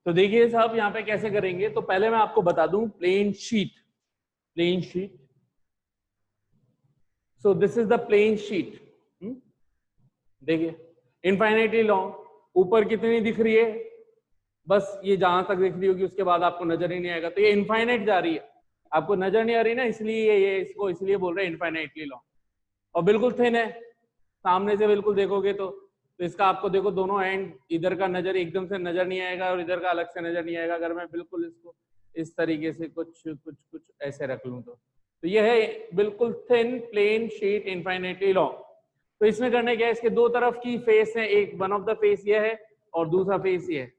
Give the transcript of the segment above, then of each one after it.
तो देखिए साहब यहाँ पे कैसे करेंगे, तो पहले मैं आपको बता दूं plain sheet. So this is the plain sheet. देखिए इनफाइनाइटली लॉन्ग, ऊपर कितनी दिख रही है, बस ये जहां तक दिख रही होगी, उसके बाद आपको नजर ही नहीं आएगा, तो ये इनफाइनाइट जा रही है, आपको नजर नहीं आ रही ना, इसलिए ये इसको इसलिए बोल रहे हैं इनफाइनाइटली लॉन्ग। और बिल्कुल थिन है, सामने से बिल्कुल देखोगे तो इसका आपको देखो दोनों एंड, इधर का नजर एकदम से नजर नहीं आएगा और इधर का अलग से नजर नहीं आएगा। अगर मैं बिल्कुल इसको इस तरीके से कुछ ऐसे रख लूं तो ये है बिल्कुल thin plain sheet infinitely long. तो इसमें करने क्या है, इसके दो तरफ की फेस है, एक वन ऑफ द फेस ये है और दूसरा फेस ये है।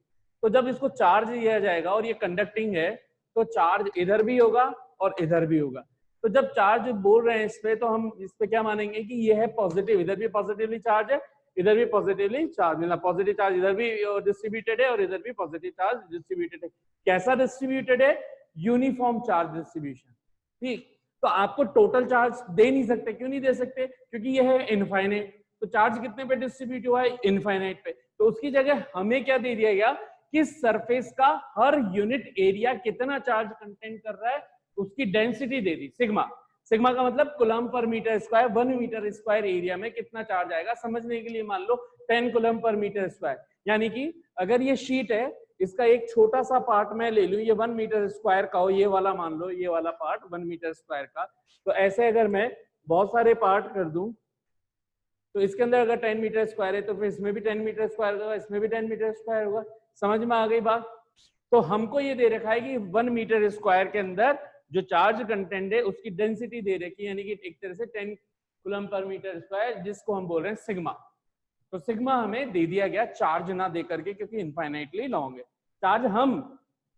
तो जब इसको चार्ज दिया जाएगा और ये कंडक्टिंग है, तो चार्ज इधर भी होगा और इधर भी होगा। तो जब चार्ज बोल रहे हैं इस पे, तो हम इस पे क्या मानेंगे कि ये है पॉजिटिव, इधर भी पॉजिटिवली चार्ज है, इधर भी पॉजिटिवली चार्ज, मतलब पॉजिटिव चार्ज इधर भी डिस्ट्रीब्यूटेड है और इधर भी पॉजिटिव चार्ज डिस्ट्रीब्यूटेड है। कैसा डिस्ट्रीब्यूटेड है, यूनिफॉर्म चार्ज डिस्ट्रीब्यूशन। ठीक, तो आपको टोटल चार्ज दे नहीं सकते, क्यों नहीं दे सकते, क्योंकि ये है इनफाइनाइट। तो चार्ज कितने पे डिस्ट्रीब्यूट हुआ है, इनफाइनाइट पे। तो उसकी जगह हमें क्या दे दिया गया कि सरफेस का हर यूनिट एरिया कितना चार्ज कंटेंट कर रहा है, उसकी डेंसिटी दे दी सिग्मा। सिग्मा का मतलब कूलम पर metre square, 1 metre square area में कितना चार्ज आएगा, समझने के लिए मान लो 10 कूलम पर मीटर स्क्वायर। यानी कि अगर ये शीट है, इसका एक छोटा सा पार्ट मैं ले लूं, ये 1 मीटर स्क्वायर का हो, ये वाला मान लो, ये वाला पार्ट 1 मीटर स्क्वायर का, तो ऐसे अगर मैं बहुत सारे पार्ट कर दूं, तो इसके अंदर अगर 10 मीटर स्क्वायर है तो फिर इसमें भी 10 मीटर स्क्वायर होगा, इसमें भी 10 मीटर स्क्वायर होगा। समझ में आ गई बात। तो हमको ये दे रखा है कि 1 मीटर स्क्वायर के अंदर जो चार्ज कंटेंट है उसकी डेंसिटी दे रखी है, यानी कि एक तरह से 10 कूलम पर मीटर स्क्वायर, जिसको हम बोल रहे हैं सिग्मा। तो सिग्मा हमें दे दिया गया चार्ज ना दे करके, क्योंकि इनफाइनाइटली लॉन्ग है। चार्ज हम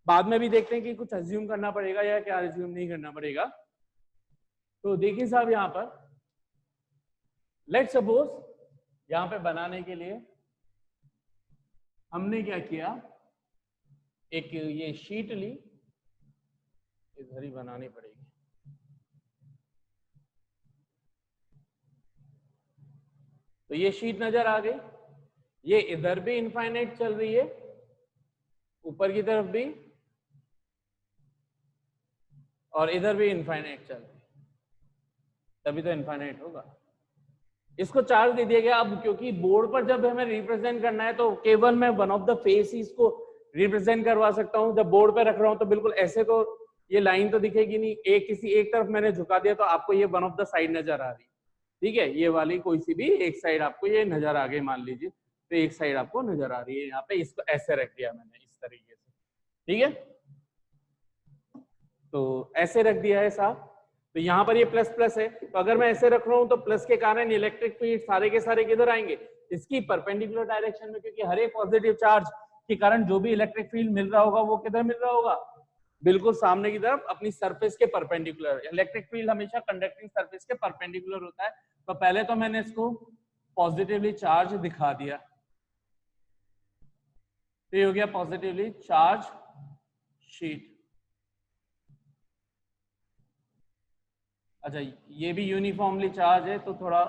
बाद में भी देखते हैं कि कुछ अज्यूम करना पड़ेगा या क्या अज्यूम नहीं करना पड़ेगा। तो देखिए साहब यहां पर लेट्स सपोज यहां पे बनाने के लिए हमने क्या किया, एक ये शीट ली, इधर ही बनानी पड़ेगी। तो ये शीट नजर आ गई, ये इधर भी इनफाइनाइट चल रही है, ऊपर की तरफ भी, और इधर भी इनफाइनाइट चल रही है, तभी तो इनफाइनाइट होगा। इसको चार्ज दे दिया गया। अब क्योंकि बोर्ड पर जब हमें रिप्रेजेंट करना है तो केवल मैं वन ऑफ द फेस ही इसको रिप्रेजेंट करवा सकता हूं। जब बोर्ड पे रख रहा हूं तो बिल्कुल ऐसे तो ये लाइन तो दिखेगी नहीं, एक किसी एक तरफ मैंने झुका दिया तो आपको ये वन ऑफ द साइड नजर आ रही है। ठीक है, ये वाली कोई सी भी एक साइड आपको ये नजर आ गई, मान लीजिए, तो एक साइड आपको नजर आ रही है। यहाँ पे इसको ऐसे रख दिया मैंने इस तरीके से, ठीक है, तो ऐसे रख दिया है साहब। तो यहाँ पर ये प्लस प्लस है, तो अगर मैं ऐसे रख रहा हूँ तो प्लस के कारण इलेक्ट्रिक फील्ड सारे के सारे किधर आएंगे, इसकी परपेंडिकुलर डायरेक्शन में, क्योंकि हर एक पॉजिटिव चार्ज के कारण जो भी इलेक्ट्रिक फील्ड मिल रहा होगा वो किधर मिल रहा होगा, बिल्कुल सामने की तरफ अपनी सरफेस के परपेंडिकुलर। इलेक्ट्रिक फील्ड हमेशा कंडक्टिंग सरफेस के परपेंडिकुलर होता है। तो पहले तो मैंने इसको पॉजिटिवली चार्ज दिखा दिया, तो ये हो गया पॉजिटिवली चार्ज शीट। अच्छा, ये भी यूनिफॉर्मली चार्ज है, तो थोड़ा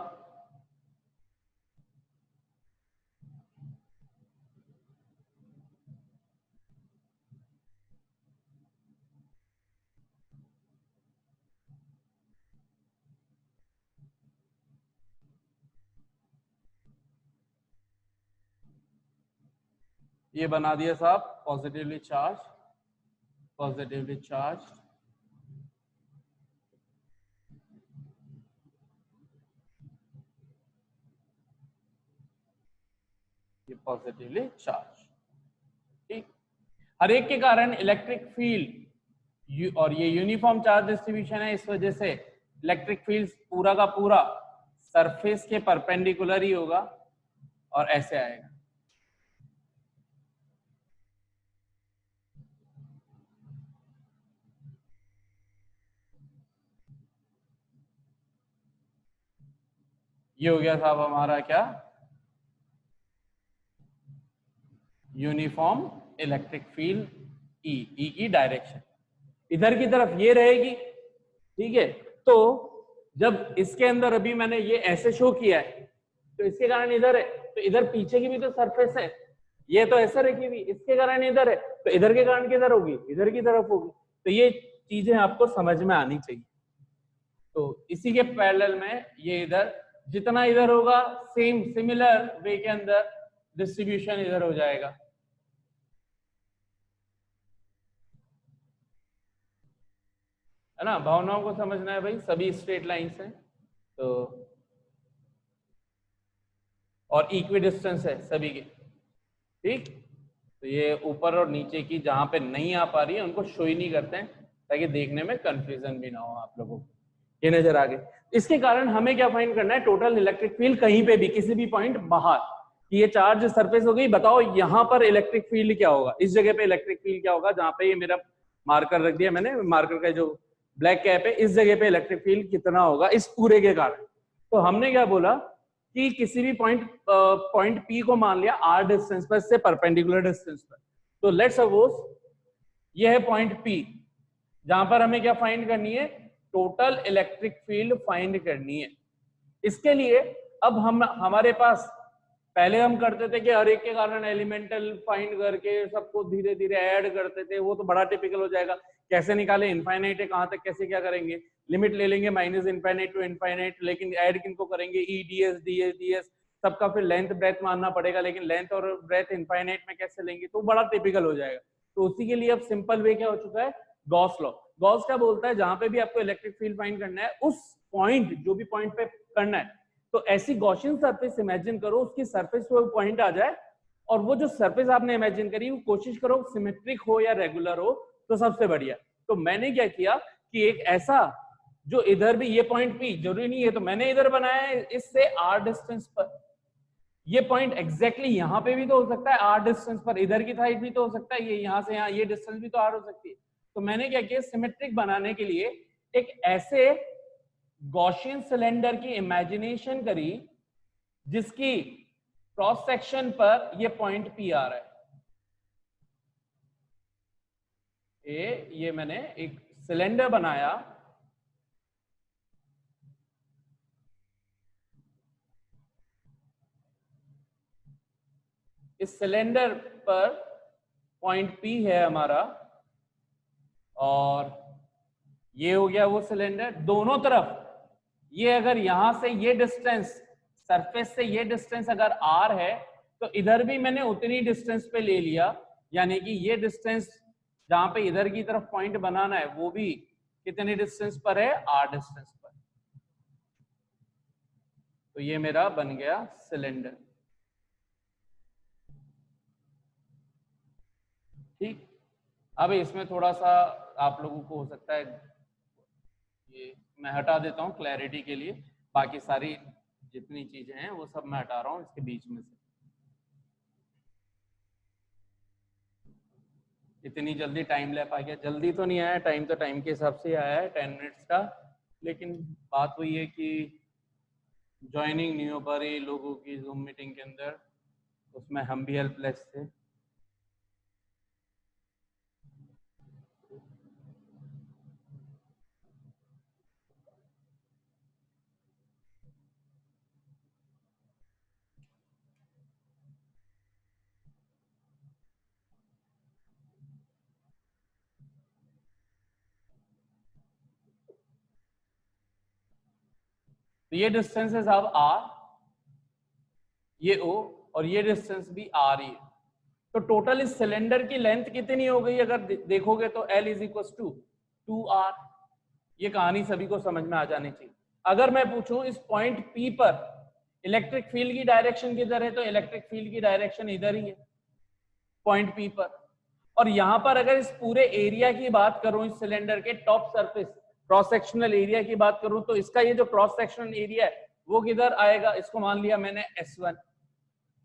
ये बना दिया साहब पॉजिटिवली चार्ज, पॉजिटिवली चार्ज। ये पॉजिटिवली चार्ज, ठीक। हर एक के कारण इलेक्ट्रिक फील्ड और ये यूनिफॉर्म चार्ज डिस्ट्रीब्यूशन है, इस वजह से इलेक्ट्रिक फील्ड पूरा का पूरा सरफेस के परपेंडिकुलर ही होगा और ऐसे आएगा। ये हो गया साहब हमारा क्या, यूनिफॉर्म इलेक्ट्रिक फील्ड ई की डायरेक्शन इधर की तरफ ये रहेगी, ठीक है। तो जब इसके अंदर अभी मैंने ये ऐसे शो किया है, तो इसके कारण इधर है, तो इधर पीछे की भी तो सरफेस है, ये तो ऐसा रखी हुई, इसके कारण इधर है, तो इधर के कारण किधर होगी, इधर की तरफ होगी। तो ये चीजें आपको समझ में आनी चाहिए। तो इसी के पैरेलल में ये इधर जितना इधर होगा सेम सिमिलर वे के अंदर डिस्ट्रीब्यूशन इधर हो जाएगा। है ना, भावनाओं को समझना है भाई, सभी स्ट्रेट लाइंस हैं तो, और इक्वी डिस्टेंस है सभी के, ठीक। तो ये ऊपर और नीचे की जहां पे नहीं आ पा रही है उनको शो ही नहीं करते हैं ताकि देखने में कंफ्यूजन भी ना हो आप लोगों को। ये नजर आ गए। इसके कारण हमें क्या फाइंड करना है, टोटल इलेक्ट्रिक फील्ड कहीं पे भी किसी भी पॉइंट बाहर कि ये चार्ज सरफेस हो गई, बताओ यहाँ पर इलेक्ट्रिक फील्ड क्या होगा, इस जगह पे इलेक्ट्रिक फील्ड क्या होगा, जहां पे ये मेरा मार्कर रख दिया मैंने, मार्कर का जो ब्लैक कैप है, इस जगह पे इलेक्ट्रिक फील्ड कितना होगा इस पूरे के कारण। तो हमने क्या बोला कि किसी भी पॉइंट P को मान लिया r डिस्टेंस पर, इससे परपेंडिकुलर डिस्टेंस पर। तो लेट्स सपोज ये है पॉइंट P, जहां पर हमें क्या फाइंड करनी है, टोटल इलेक्ट्रिक फील्ड फाइंड करनी है। इसके लिए अब हमारे पास पहले हम करते थे कि हर एक के कारण एलिमेंटल फाइंड करके सबको धीरे धीरे ऐड करते थे, वो तो बड़ा टिपिकल हो जाएगा। कैसे निकाले, इनफाइनाइट है कहां तक, कैसे क्या करेंगे, लिमिट ले लेंगे माइनस इनफाइनाइट टू इनफाइनाइट, लेकिन ऐड किनको करेंगे, ई ds ds ds, सबका फिर लेंथ ब्रेथ मानना पड़ेगा, लेकिन लेंथ और ब्रेथ इनफाइनाइट में कैसे लेंगे, तो बड़ा टिपिकल हो जाएगा। तो उसी के लिए अब सिंपल वे क्या हो चुका है, गॉस लॉ। गॉस क्या बोलता है, जहां पे भी आपको इलेक्ट्रिक फील्ड फाइंड करना है, उस पॉइंट जो भी पॉइंट पे करना है, तो ऐसी गॉसियन सरफेस इमेजिन करो, उसकी सरफेस पे वो पॉइंट आ जाए, और वो जो सरफेस आपने इमेजिन करी वो कोशिश करो सिमेट्रिक हो या रेगुलर हो, तो सबसे बढ़िया। तो मैंने क्या किया कि एक ऐसा जो इधर भी, ये पॉइंट P जरूरी नहीं है, तो मैंने इधर बनाया है इससे r डिस्टेंस पर, ये पॉइंट एग्जैक्टली यहाँ पे भी तो हो सकता है r डिस्टेंस पर, इधर की साइड भी तो हो सकता है, ये यहाँ से यहाँ ये डिस्टेंस भी तो r हो सकती है। तो मैंने क्या किया, सिमेट्रिक बनाने के लिए एक ऐसे गॉसियन सिलेंडर की इमेजिनेशन करी जिसकी क्रॉस सेक्शन पर ये पॉइंट P आ रहा है। ये मैंने एक सिलेंडर बनाया, इस सिलेंडर पर पॉइंट P है हमारा, और ये हो गया वो सिलेंडर। दोनों तरफ ये अगर यहां से ये डिस्टेंस, सरफेस से ये डिस्टेंस अगर r है, तो इधर भी मैंने उतनी डिस्टेंस पे ले लिया, यानी कि ये डिस्टेंस जहां पे इधर की तरफ पॉइंट बनाना है वो भी कितने डिस्टेंस पर है, r डिस्टेंस पर। तो ये मेरा बन गया सिलेंडर, ठीक। अब इसमें थोड़ा सा आप लोगों को हो सकता है, ये मैं हटा देता हूं क्लैरिटी के लिए, बाकी सारी जितनी चीजें हैं वो सब मैं हटा रहा हूं इसके बीच में से। इतनी जल्दी टाइम लैप आ गया, जल्दी तो नहीं आया, टाइम तो टाइम के हिसाब से आया है 10 मिनट्स का, लेकिन बात वही है कि ज्वाइनिंग नहीं हो पा रही लोगों की जूम मीटिंग के अंदर, उसमें हम भी हेल्पलेस थे। तो ये डिस्टेंस है साहब r, ये o, और ये डिस्टेंस भी r ही है। तो टोटल इस सिलेंडर की लेंथ कितनी हो गई, अगर देखोगे तो L is equal to 2r। ये कहानी सभी को समझ में आ जानी चाहिए। अगर मैं पूछूं इस पॉइंट P पर इलेक्ट्रिक फील्ड की डायरेक्शन किधर है, तो इलेक्ट्रिक फील्ड की डायरेक्शन इधर ही है पॉइंट P पर। और यहां पर अगर इस पूरे एरिया की बात करूं, इस सिलेंडर के top surface cross sectional area की बात करूं, तो इसका ये जो क्रॉस सेक्शनल एरिया है वो किधर आएगा, इसको मान लिया मैंने S1।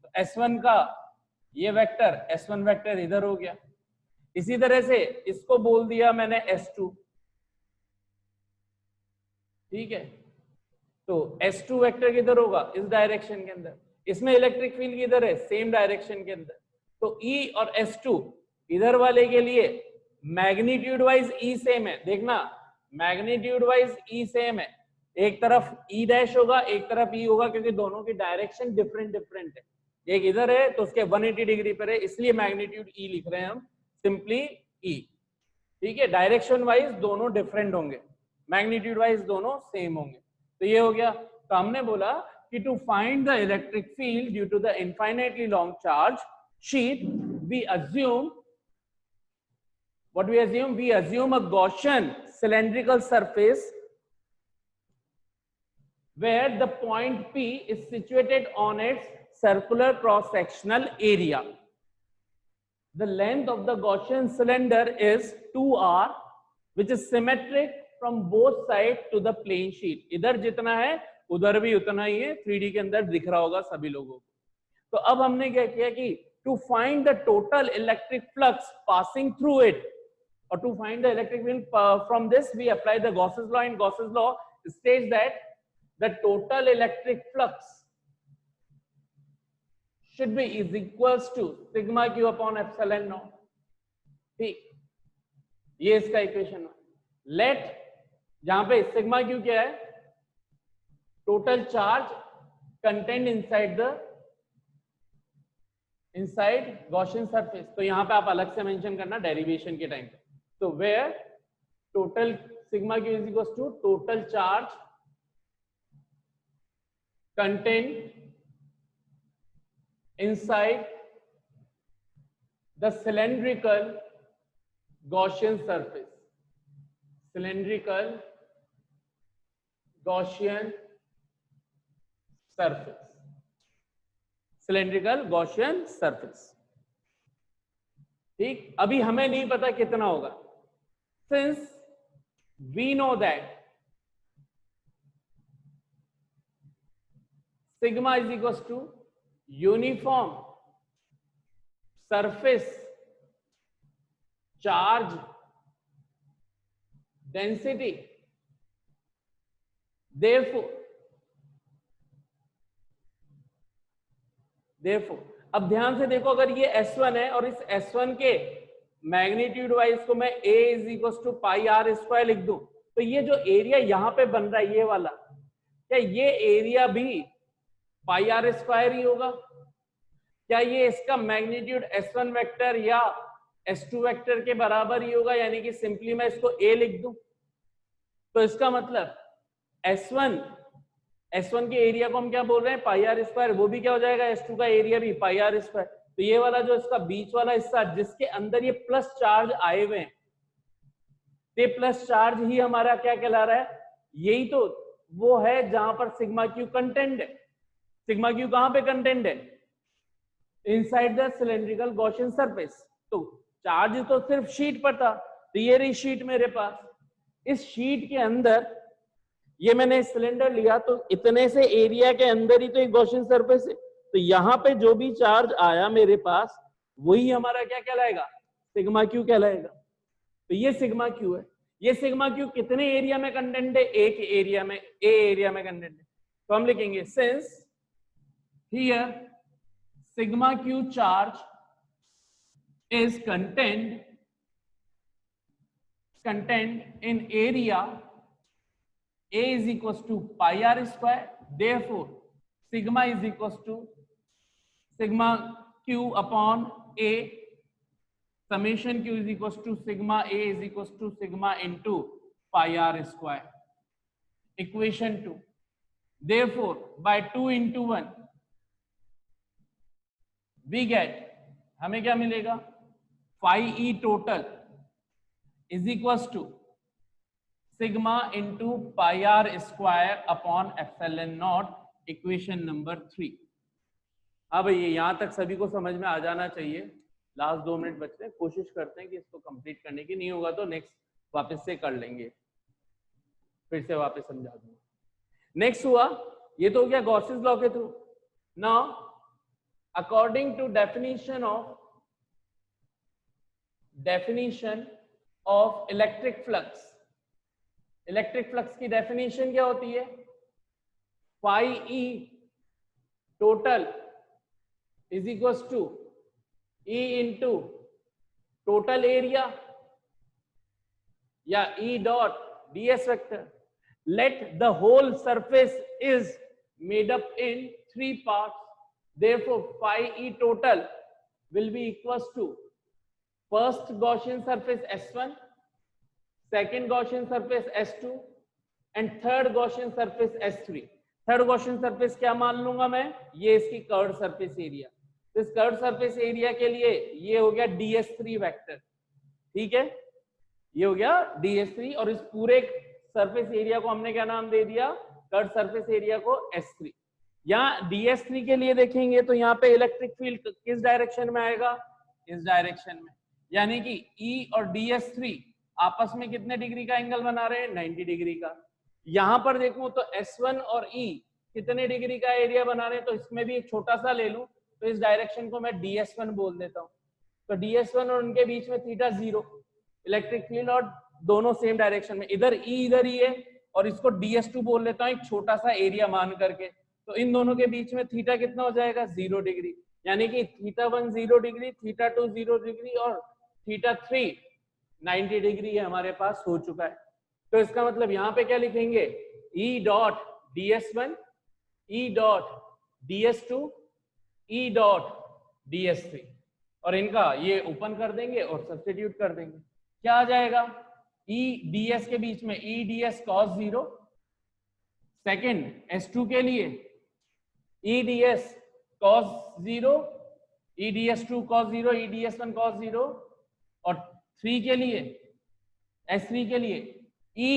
तो S1 का ये वेक्टर, S1 वेक्टर इधर हो गया। इसी तरह से इसको बोल दिया मैंने S2, ठीक है। तो S2 वेक्टर किधर होगा, इस डायरेक्शन के अंदर। इसमें इलेक्ट्रिक फील्ड किधर है, सेम डायरेक्शन के अंदर। तो E और S2 इधर वाले के लिए मैग्नीट्यूड वाइज E सेम है, देखना मैग्नीट्यूड वाइज E सेम है, एक तरफ E डैश होगा एक तरफ E होगा, क्योंकि दोनों की डायरेक्शन डिफरेंट डिफरेंट है। एक इधर है तो उसके 180 डिग्री पर है, इसलिए मैग्नीट्यूड ई लिख रहे हैं हम, सिंपली ई। ठीक है, डायरेक्शन वाइज दोनों डिफरेंट होंगे, मैग्नीट्यूड वाइज दोनों सेम होंगे। तो ये हो गया। तो हमने बोला कि to find the electric field due to the infinitely long charge sheet, we assume what we assume? We assume a Gaussian cylindrical surface where the point P is situated on its circular cross-sectional area. The length of the Gaussian cylinder is 2r, which is symmetric from both sides to the plane sheet. इधर जितना है उधर भी उतना ही है, 3D के अंदर दिख रहा होगा सभी लोगों को। तो अब हमने क्या किया कि to find the total electric flux passing through it, or to find the electric field from this we apply the Gauss's law, and Gauss's law states that the total electric flux should be is equals to sigma q upon epsilon naught. ठीक, ये इसका equation है। Late, जहां पे sigma Q क्या है? Total charge content inside Gaussian surface. तो यहां पे आप अलग से मेंशन करना डेरिवेशन के टाइम पे। तो where total sigma Q is equal to total charge content inside the cylindrical Gaussian surface. Cylindrical Gaussian surface. Cylindrical Gaussian surface. ठीक, अभी हमें नहीं पता कितना होगा, since we know that sigma is equals to uniform surface charge density. therefore अब ध्यान से देखो, अगर ये S1 है और इस S1 के मैग्नीट्यूड वाइज को मैं A is equal to pi r square लिख दूं, तो ये जो एरिया यहां पे बन रहा है ये वाला, क्या ये एरिया भी पाई आर स्क्वायर ही होगा? क्या ये इसका मैग्नीट्यूड S1 वेक्टर या S2 वेक्टर के बराबर ही होगा? यानी कि सिंपली मैं इसको A लिख दूं, तो इसका मतलब S1 के एरिया को हम क्या बोल रहे हैं? पाई आर स्क्वायर। वो भी क्या हो जाएगा? S2 का एरिया भी पाई आर स्क्वायर। तो ये वाला जो इसका बीच वाला हिस्सा जिसके अंदर ये प्लस चार्ज आए हुए हैं, ये प्लस चार्ज ही हमारा क्या कहला रहा है? यही तो वो है जहां पर सिग्मा क्यू कंटेंट है। सिग्मा क्यू कहां पे कंटेंट है? Inside the cylindrical Gaussian surface. तो चार्ज तो सिर्फ शीट पर था, तो ये रही शीट मेरे पास। इस शीट के अंदर ये मैंने सिलेंडर लिया, तो इतने से एरिया के अंदर ही तो एक गॉसियन सरफेस है। तो यहाँ पे जो भी चार्ज आया मेरे पास वही हमारा क्या कहलाएगा? सिग्मा क्यू कहलाएगा। तो ये सिग्मा क्यू है। ये सिग्मा क्यू कितने एरिया में कंटेंट है? एक एरिया में, ए एरिया में कंटेंट है। तो हम लिखेंगे since here sigma q charge is contained in area A is equals to pi r square, therefore sigma is equals to sigma q upon A, summation q is equals to sigma A is equals to sigma into pi r square. Equation 2, therefore by 2 into 1 we get, हमें क्या मिलेगा? Phi E total is equals to sigma into pi r square upon epsilon naught, equation number 3। हाँ भैया, यहां तक सभी को समझ में आ जाना चाहिए। लास्ट 2 मिनट बचते हैं, कोशिश करते हैं कि इसको कंप्लीट करने की। नहीं होगा तो नेक्स्ट वापस से कर लेंगे, फिर से वापस समझा दूंगा। नेक्स्ट हुआ, ये तो हो गया गॉसियस लॉ के थ्रू। Now according to definition of electric flux, electric flux की डेफिनेशन क्या होती है? Phi E total is equals to E into total area या E dot ds vector. Let the whole surface is made up in 3 parts, therefore phi e total will be equals to first Gaussian surface S1, second Gaussian surface S2 and third Gaussian surface S3. Third Gaussian surface क्या मान लूंगा मैं, ये इसकी curved surface area. इस curved surface area के लिए ये हो गया ds3 वेक्टर, ठीक है, ये हो गया ds3 और इस पूरे सरफेस एरिया को हमने क्या नाम दे दिया, कर्व्ड सरफेस एरिया को S3। यहाँ ds3 के लिए देखेंगे तो यहाँ पे इलेक्ट्रिक फील्ड किस डायरेक्शन में आएगा, इस डायरेक्शन में, यानी कि E और ds3 आपस में कितने डिग्री का एंगल बना रहे हैं, 90 डिग्री का। यहां पर देखूं तो S1 और E कितने डिग्री का एरिया बना रहे हैं, तो इसमें भी एक छोटा सा ले लूं तो इस डायरेक्शन को मैं ds1 बोल देता हूं। तो ds1 और उनके बीच में थीटा 0, इलेक्ट्रिक फील्ड और दोनों सेम डायरेक्शन में, इधर E इधर ही है और इसको ds2 बोल लेता हूं एक छोटा सा एरिया मान करके। तो इन दोनों के बीच में थीटा कितना हो जाएगा, 0 डिग्री, यानी कि θ1 0 डिग्री, θ2 0 डिग्री और θ3 90 डिग्री हमारे पास हो चुका है। तो इसका मतलब यहाँ पे क्या लिखेंगे, E dot ds1, E dot ds2, E dot ds3 और इनका ये ओपन कर देंगे और सब्स्टिट्यूट कर देंगे। क्या आ जाएगा, E ds के बीच में E ds cos 0, second S2 के लिए E ds cos 0, E ds2 cos 0, E ds1 cos 0 और 3 के लिए S3 के लिए E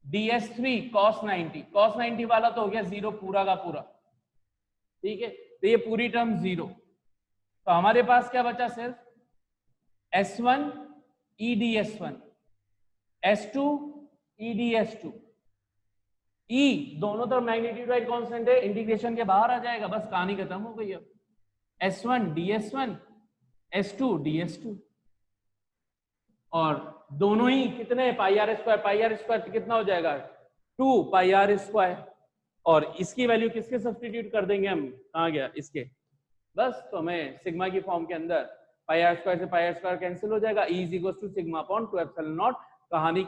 ds3 cos 90, cos 90 वाला तो हो गया 0 पूरा का पूरा, ठीक है, तो ये पूरी टर्म 0। तो हमारे पास क्या बचा, सिर्फ S1 E ds1, S2 E ds2, E दोनों तरफ मैग्नीट्यूड वाइज कांस्टेंट है, इंटीग्रेशन के बाहर आ जाएगा, बस कहानी खत्म हो गई। अब S1 ds1, S2 ds2 और दोनों ही कितने पाई आर स्क्वायर कितना हो जाएगा, 2 पाई आर स्क्वायर, और इसकी वैल्यू किसके सब्स्टिट्यूट कर देंगे हम, कहाँ गया इसके, बस तो हमें सिग्मा की फॉर्म के अंदर पाई आर स्क्वायर से पाई आर स्क्वायर कैंसिल हो जाएगा, E is equal to sigma upon 2 epsilon naught, कहानी